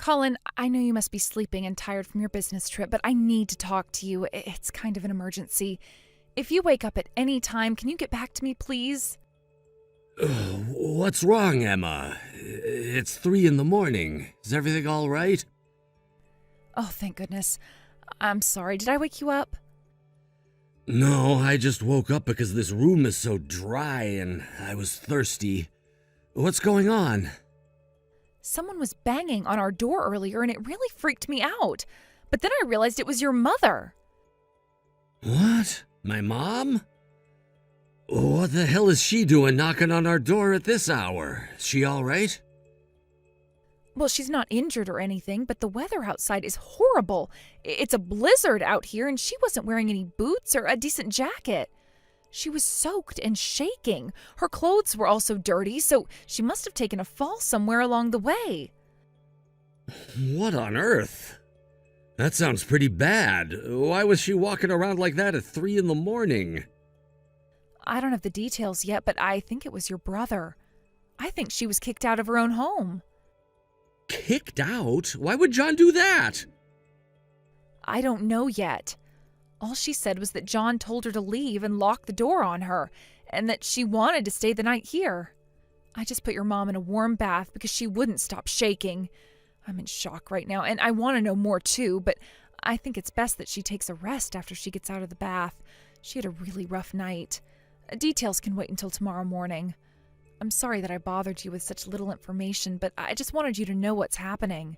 Colin, I know you must be sleeping and tired from your business trip, but I need to talk to you. It's kind of an emergency. If you wake up at any time, can you get back to me, please? What's wrong, Emma? It's 3 in the morning. Is everything all right? Oh, thank goodness. I'm sorry. Did I wake you up? No, I just woke up because this room is so dry and I was thirsty. What's going on? Someone was banging on our door earlier and it really freaked me out. But then I realized it was your mother. What? My mom? What the hell is she doing knocking on our door at this hour? Is she all right? Well, she's not injured or anything, but the weather outside is horrible. It's a blizzard out here and she wasn't wearing any boots or a decent jacket. She was soaked and shaking. Her clothes were also dirty, so she must have taken a fall somewhere along the way. What on earth? That sounds pretty bad. Why was she walking around like that at 3 in the morning? I don't have the details yet, but I think it was your brother. I think she was kicked out of her own home. Kicked out? Why would John do that? I don't know yet. All she said was that John told her to leave and lock the door on her, and that she wanted to stay the night here. I just put your mom in a warm bath because she wouldn't stop shaking. I'm in shock right now, and I want to know more too, but I think it's best that she takes a rest after she gets out of the bath. She had a really rough night. Details can wait until tomorrow morning. I'm sorry that I bothered you with such little information, but I just wanted you to know what's happening.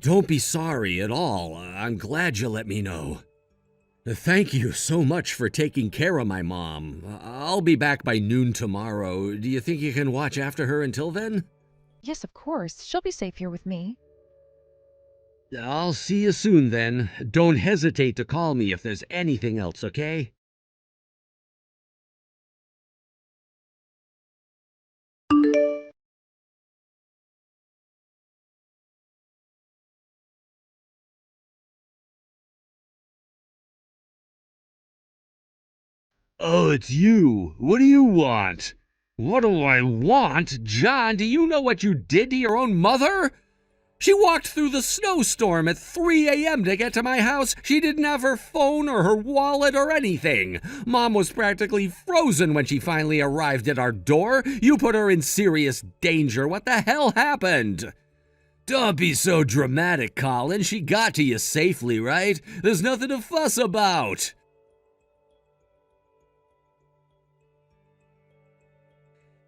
Don't be sorry at all. I'm glad you let me know. Thank you so much for taking care of my mom. I'll be back by noon tomorrow. Do you think you can watch after her until then? Yes, of course. She'll be safe here with me. I'll see you soon then. Don't hesitate to call me if there's anything else, okay? Oh, it's you. What do you want? What do I want? John, do you know what you did to your own mother? She walked through the snowstorm at 3 a.m. to get to my house. She didn't have her phone or her wallet or anything. Mom was practically frozen when she finally arrived at our door. You put her in serious danger. What the hell happened? Don't be so dramatic, Colin. She got to you safely, right? There's nothing to fuss about.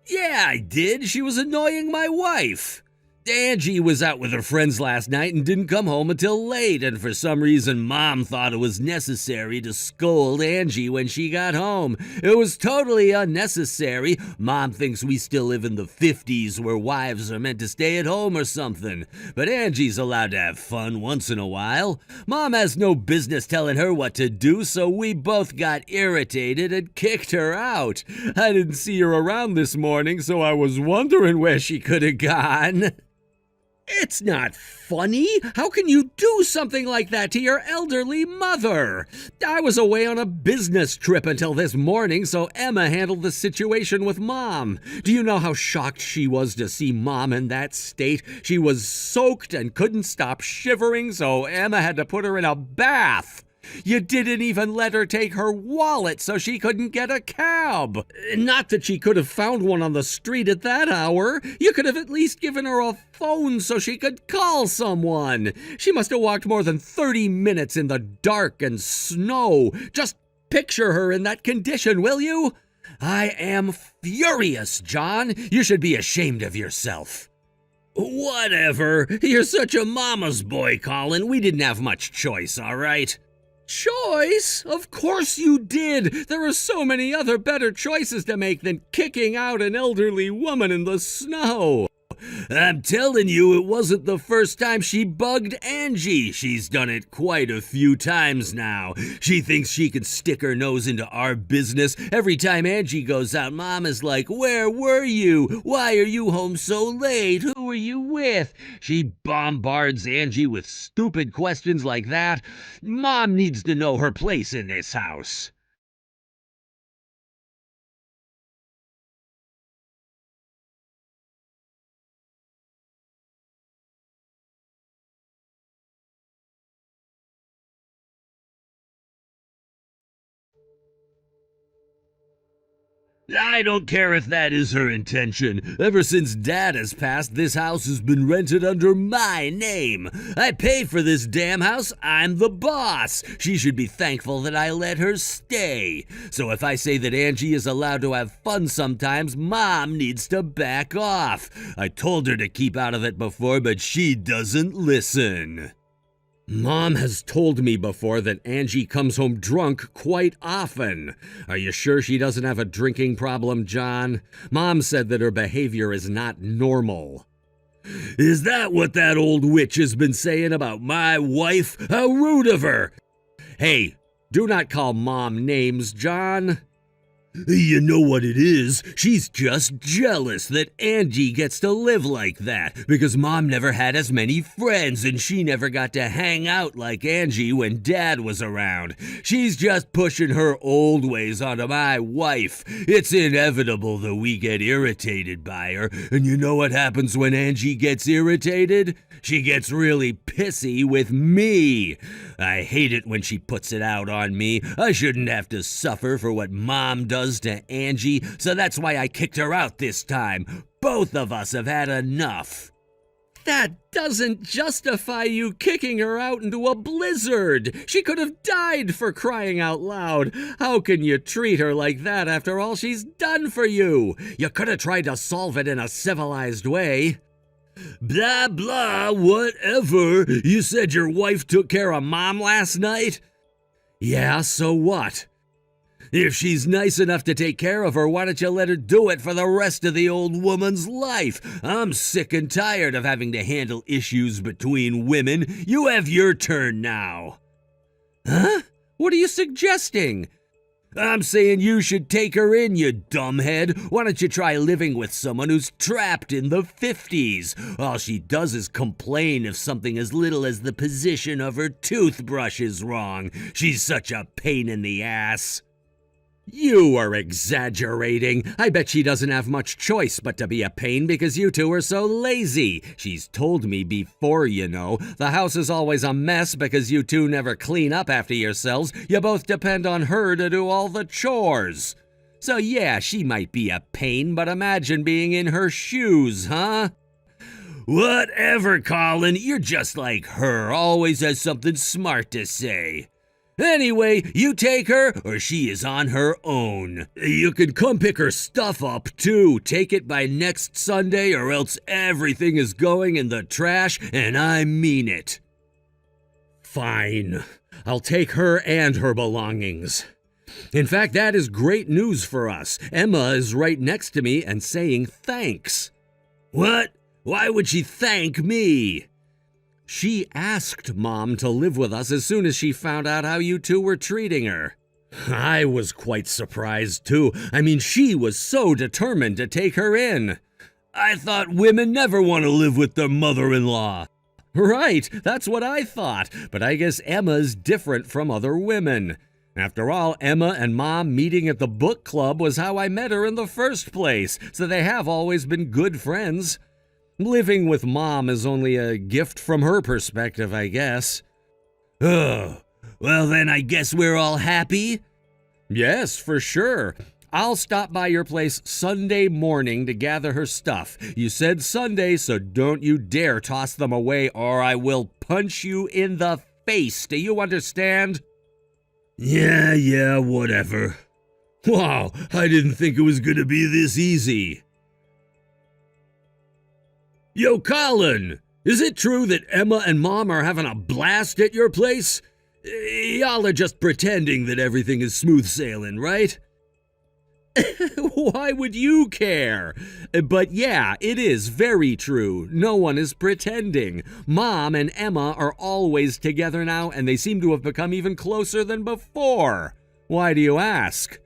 Yeah, I did. She was annoying my wife. Angie was out with her friends last night and didn't come home until late, and for some reason Mom thought it was necessary to scold Angie when she got home. It was totally unnecessary. Mom thinks we still live in the 50s where wives are meant to stay at home or something, but Angie's allowed to have fun once in a while. Mom has no business telling her what to do, so we both got irritated and kicked her out. I didn't see her around this morning, so I was wondering where she could have gone. It's not funny. How can you do something like that to your elderly mother? I was away on a business trip until this morning, so Emma handled the situation with Mom. Do you know how shocked she was to see Mom in that state? She was soaked and couldn't stop shivering, so Emma had to put her in a bath. You didn't even let her take her wallet so she couldn't get a cab. Not that she could have found one on the street at that hour. You could have at least given her a phone so she could call someone. She must have walked more than 30 minutes in the dark and snow. Just picture her in that condition, will you? I am furious, John. You should be ashamed of yourself. Whatever. You're such a mama's boy, Colin. We didn't have much choice, all right? Choice? Of course you did. There are so many other better choices to make than kicking out an elderly woman in the snow. I'm telling you, it wasn't the first time she bugged Angie. She's done it quite a few times now. She thinks she can stick her nose into our business. Every time Angie goes out, Mom is like, "Where were you? Why are you home so late? Who are you with?" She bombards Angie with stupid questions like that. Mom needs to know her place in this house. I don't care if that is her intention. Ever since Dad has passed, this house has been rented under my name. I pay for this damn house. I'm the boss. She should be thankful that I let her stay. So if I say that Angie is allowed to have fun sometimes, Mom needs to back off. I told her to keep out of it before, but she doesn't listen. Mom has told me before that Angie comes home drunk quite often. Are you sure she doesn't have a drinking problem, John? Mom said that her behavior is not normal. Is that what that old witch has been saying about my wife? How rude of her! Hey, do not call Mom names, John. You know what it is? She's just jealous that Angie gets to live like that because Mom never had as many friends and she never got to hang out like Angie when Dad was around. She's just pushing her old ways onto my wife. It's inevitable that we get irritated by her, and you know what happens when Angie gets irritated? She gets really pissy with me. I hate it when she puts it out on me. I shouldn't have to suffer for what Mom does to Angie, so that's why I kicked her out this time. Both of us have had enough. That doesn't justify you kicking her out into a blizzard. She could have died, for crying out loud. How can you treat her like that after all she's done for you? You could have tried to solve it in a civilized way. Blah, blah, whatever. You said your wife took care of Mom last night? Yeah, so what? If she's nice enough to take care of her, why don't you let her do it for the rest of the old woman's life? I'm sick and tired of having to handle issues between women. You have your turn now. Huh? What are you suggesting? I'm saying you should take her in, you dumbhead. Why don't you try living with someone who's trapped in the 50s? All she does is complain if something as little as the position of her toothbrush is wrong. She's such a pain in the ass. You are exaggerating. I bet she doesn't have much choice but to be a pain because you two are so lazy. She's told me before, you know. The house is always a mess because you two never clean up after yourselves. You both depend on her to do all the chores. So yeah, she might be a pain, but imagine being in her shoes, huh? Whatever, Colin. You're just like her. Always has something smart to say. Anyway, you take her, or she is on her own. You can come pick her stuff up, too. Take it by next Sunday, or else everything is going in the trash, and I mean it. Fine. I'll take her and her belongings. In fact, that is great news for us. Emma is right next to me and saying thanks. What? Why would she thank me? She asked Mom to live with us as soon as she found out how you two were treating her. I was quite surprised, too. I mean, she was so determined to take her in. I thought women never want to live with their mother-in-law. Right, that's what I thought, but I guess Emma's different from other women. After all, Emma and Mom meeting at the book club was how I met her in the first place, so they have always been good friends. Living with Mom is only a gift from her perspective, I guess. Oh, well then I guess we're all happy? Yes, for sure. I'll stop by your place Sunday morning to gather her stuff. You said Sunday, so don't you dare toss them away or I will punch you in the face. Do you understand? Yeah, whatever. Wow, I didn't think it was gonna be this easy. Yo, Colin, is it true that Emma and Mom are having a blast at your place? Y'all are just pretending that everything is smooth sailing, right? Why would you care? But yeah, it is very true. No one is pretending. Mom and Emma are always together now, and they seem to have become even closer than before. Why do you ask?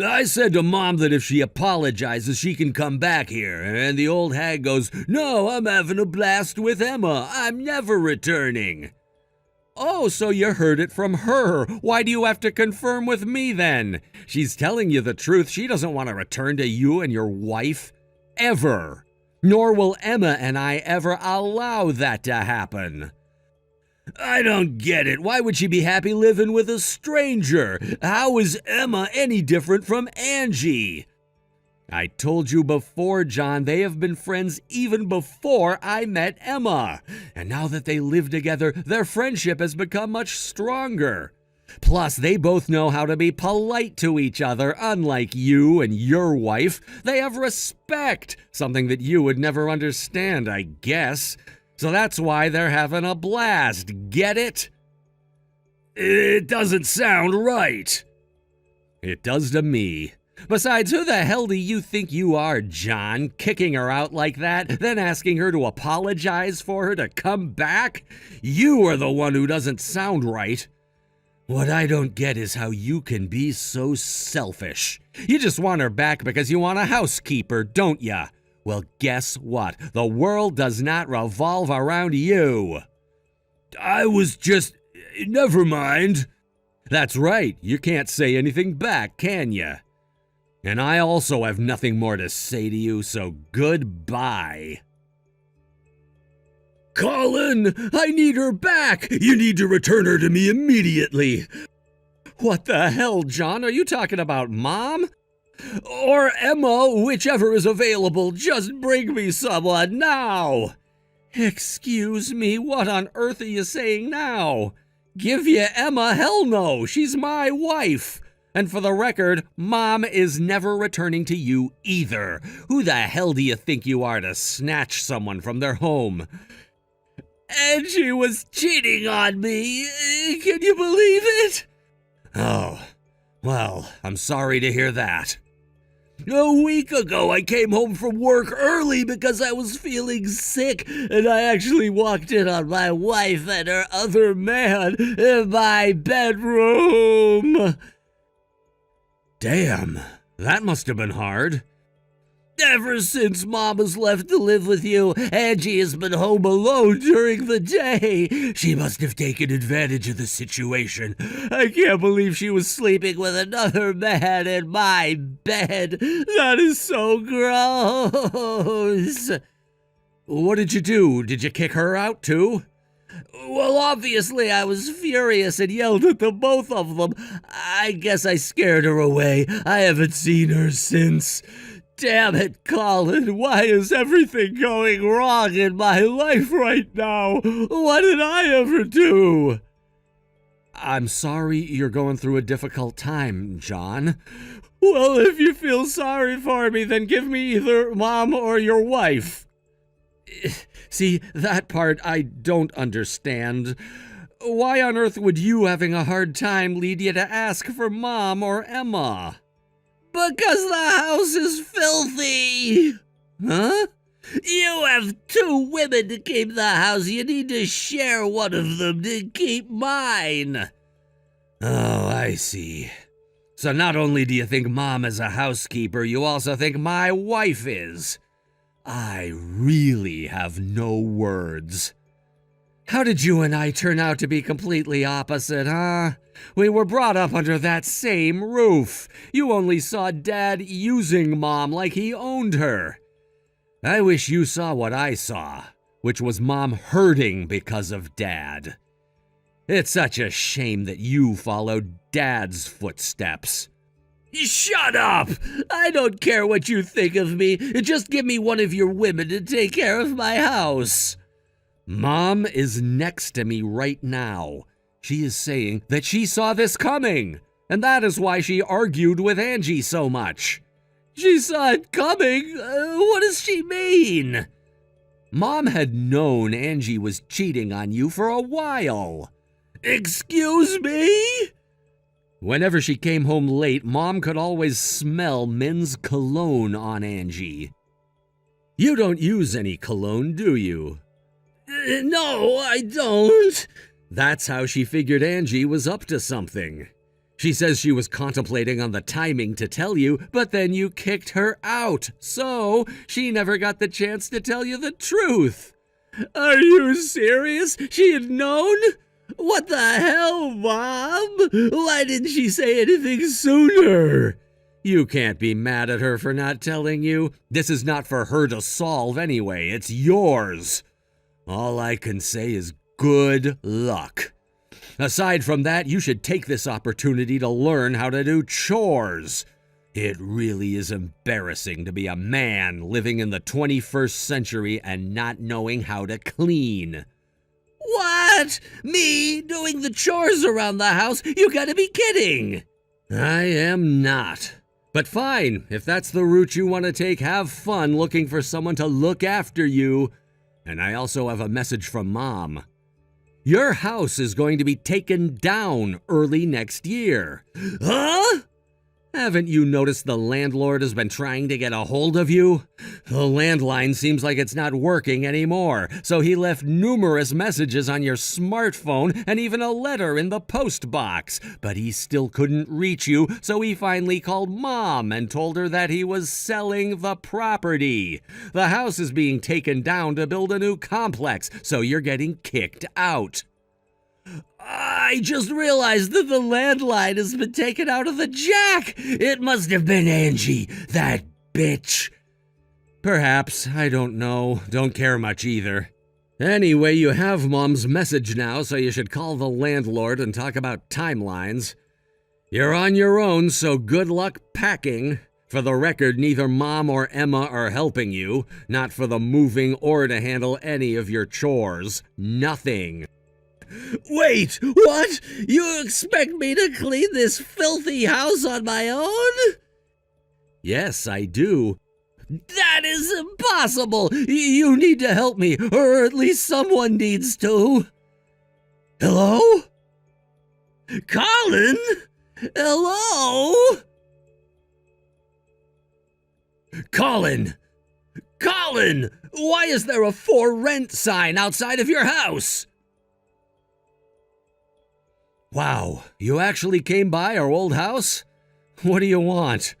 I said to Mom that if she apologizes, she can come back here, and the old hag goes, "No, I'm having a blast with Emma. I'm never returning." Oh, so you heard it from her. Why do you have to confirm with me then? She's telling you the truth. She doesn't want to return to you and your wife. Ever. Nor will Emma and I ever allow that to happen. I don't get it. Why would she be happy living with a stranger? How is Emma any different from Angie? I told you before, John, they have been friends even before I met Emma. And now that they live together, their friendship has become much stronger. Plus, they both know how to be polite to each other, unlike you and your wife. They have respect, something that you would never understand, I guess. So that's why they're having a blast. Get it? It doesn't sound right. It does to me. Besides, who the hell do you think you are, John, kicking her out like that, then asking her to apologize for her to come back? You are the one who doesn't sound right. What I don't get is how you can be so selfish. You just want her back because you want a housekeeper, don't ya? Well, guess what? The world does not revolve around you. I was just... Never mind. That's right. You can't say anything back, can ya? And I also have nothing more to say to you, so goodbye. Colin, I need her back. You need to return her to me immediately. What the hell, John? Are you talking about Mom? Or Emma, whichever is available. Just bring me someone now. Excuse me, what on earth are you saying now? Give you Emma? Hell no, she's my wife. And for the record, Mom is never returning to you either. Who the hell do you think you are to snatch someone from their home? And she was cheating on me. Can you believe it? Oh, well, I'm sorry to hear that. A week ago, I came home from work early because I was feeling sick, and I actually walked in on my wife and her other man in my bedroom. Damn, that must have been hard. Ever since Mom has left to live with you, Angie has been home alone during the day. She must have taken advantage of the situation. I can't believe she was sleeping with another man in my bed. That is so gross. What did you do? Did you kick her out too? Well, obviously I was furious and yelled at the both of them. I guess I scared her away. I haven't seen her since. Damn it, Colin, why is everything going wrong in my life right now? What did I ever do? I'm sorry you're going through a difficult time, John. Well, if you feel sorry for me, then give me either Mom or your wife. See, that part I don't understand. Why on earth would you having a hard time lead you to ask for Mom or Emma? Because the house is filthy! Huh? You have two women to keep the house. You need to share one of them to keep mine. Oh, I see. So not only do you think Mom is a housekeeper, you also think my wife is. I really have no words. How did you and I turn out to be completely opposite, huh? We were brought up under that same roof. You only saw Dad using Mom like he owned her. I wish you saw what I saw, which was Mom hurting because of Dad. It's such a shame that you followed Dad's footsteps. Shut up! I don't care what you think of me. Just give me one of your women to take care of my house. Mom is next to me right now. She is saying that she saw this coming, and that is why she argued with Angie so much. She saw it coming? What does she mean? Mom had known Angie was cheating on you for a while. Excuse me? Whenever she came home late, Mom could always smell men's cologne on Angie. You don't use any cologne, do you? No, I don't. That's how she figured Angie was up to something. She says she was contemplating on the timing to tell you, but then you kicked her out, so she never got the chance to tell you the truth. Are you serious? She had known? What the hell, Mom? Why didn't she say anything sooner? You can't be mad at her for not telling you. This is not for her to solve anyway. It's yours. All I can say is Good luck. Aside from that, you should take this opportunity to learn how to do chores. It really is embarrassing to be a man living in the 21st century and not knowing how to clean. What? Me doing the chores around the house? You gotta be kidding! I am not. But fine, if that's the route you want to take, have fun looking for someone to look after you. And I also have a message from Mom. Your house is going to be taken down early next year. Huh? Haven't you noticed the landlord has been trying to get a hold of you? The landline seems like it's not working anymore, so he left numerous messages on your smartphone and even a letter in the post box. But he still couldn't reach you, so he finally called Mom and told her that he was selling the property. The house is being taken down to build a new complex, so you're getting kicked out. I just realized that the landline has been taken out of the jack. It must have been Angie, that bitch. Perhaps, I don't know. Don't care much either. Anyway, you have Mom's message now, so you should call the landlord and talk about timelines. You're on your own, so good luck packing. For the record, neither Mom or Emma are helping you, not for the moving or to handle any of your chores. Nothing. Wait, what? You expect me to clean this filthy house on my own? Yes, I do. That is impossible! You need to help me, or at least someone needs to. Hello? Colin? Hello? Colin! Colin! Why is there a for rent sign outside of your house? Wow, you actually came by our old house? What do you want?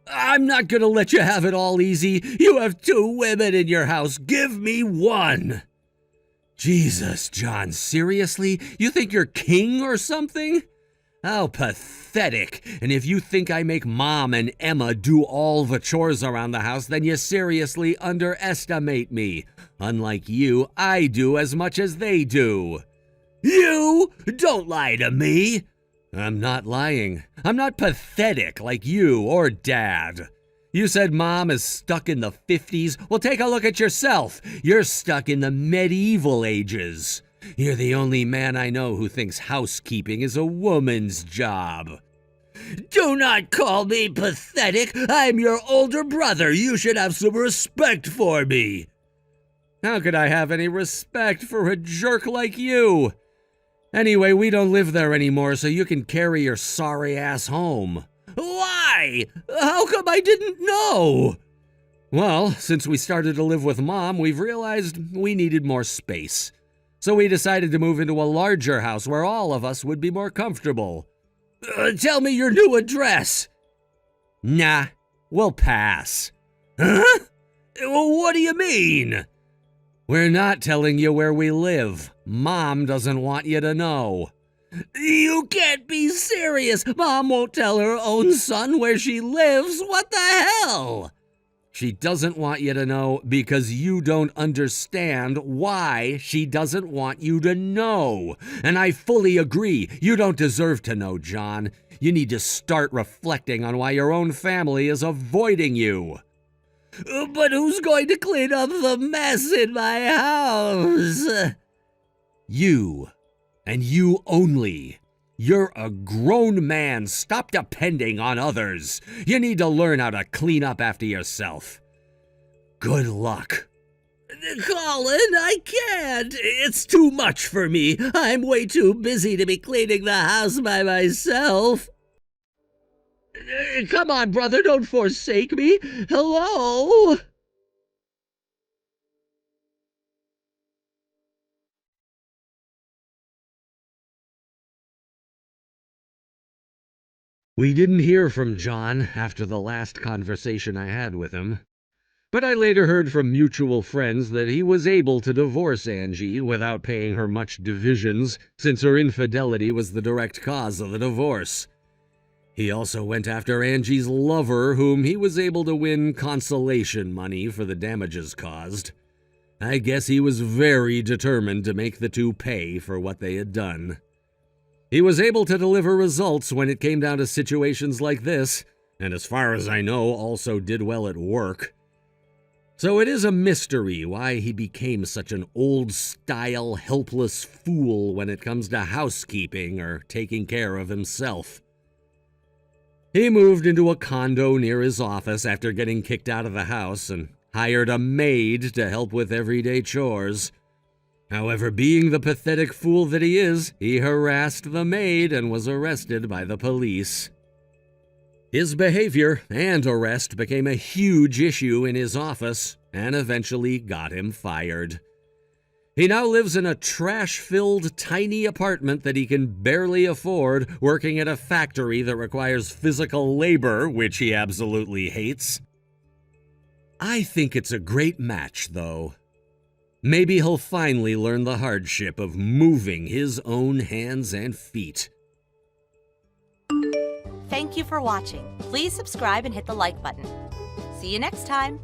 I'm not gonna let you have it all easy. You have 2 women in your house. Give me one. Jesus, John, seriously? You think you're king or something? How pathetic. And if you think I make Mom and Emma do all the chores around the house, then you seriously underestimate me. Unlike you, I do as much as they do. You? Don't lie to me. I'm not lying. I'm not pathetic like you or Dad. You said Mom is stuck in the 50s? Well, take a look at yourself. You're stuck in the medieval ages. You're the only man I know who thinks housekeeping is a woman's job. Do not call me pathetic. I'm your older brother. You should have some respect for me. How could I have any respect for a jerk like you? Anyway, we don't live there anymore, so you can carry your sorry ass home. Why? How come I didn't know? Well, since we started to live with Mom, we've realized we needed more space. So we decided to move into a larger house where all of us would be more comfortable. Tell me your new address. Nah, we'll pass. Huh? What do you mean? We're not telling you where we live. Mom doesn't want you to know. You can't be serious. Mom won't tell her own son where she lives. What the hell? She doesn't want you to know because you don't understand why she doesn't want you to know. And I fully agree. You don't deserve to know, John. You need to start reflecting on why your own family is avoiding you. But who's going to clean up the mess in my house? You, and you only. You're a grown man. Stop depending on others. You need to learn how to clean up after yourself. Good luck. Colin, I can't. It's too much for me. I'm way too busy to be cleaning the house by myself. Come on, brother, don't forsake me. Hello? We didn't hear from John after the last conversation I had with him. But I later heard from mutual friends that he was able to divorce Angie without paying her much divisions, since her infidelity was the direct cause of the divorce. He also went after Angie's lover, whom he was able to win consolation money for the damages caused. I guess he was very determined to make the two pay for what they had done. He was able to deliver results when it came down to situations like this, and as far as I know, also did well at work. So it is a mystery why he became such an old-style, helpless fool when it comes to housekeeping or taking care of himself. He moved into a condo near his office after getting kicked out of the house and hired a maid to help with everyday chores. However, being the pathetic fool that he is, he harassed the maid and was arrested by the police. His behavior and arrest became a huge issue in his office and eventually got him fired. He now lives in a trash-filled tiny apartment that he can barely afford, working at a factory that requires physical labor, which he absolutely hates. I think it's a great match, though. Maybe he'll finally learn the hardship of moving his own hands and feet. Thank you for watching. Please subscribe and hit the like button. See you next time.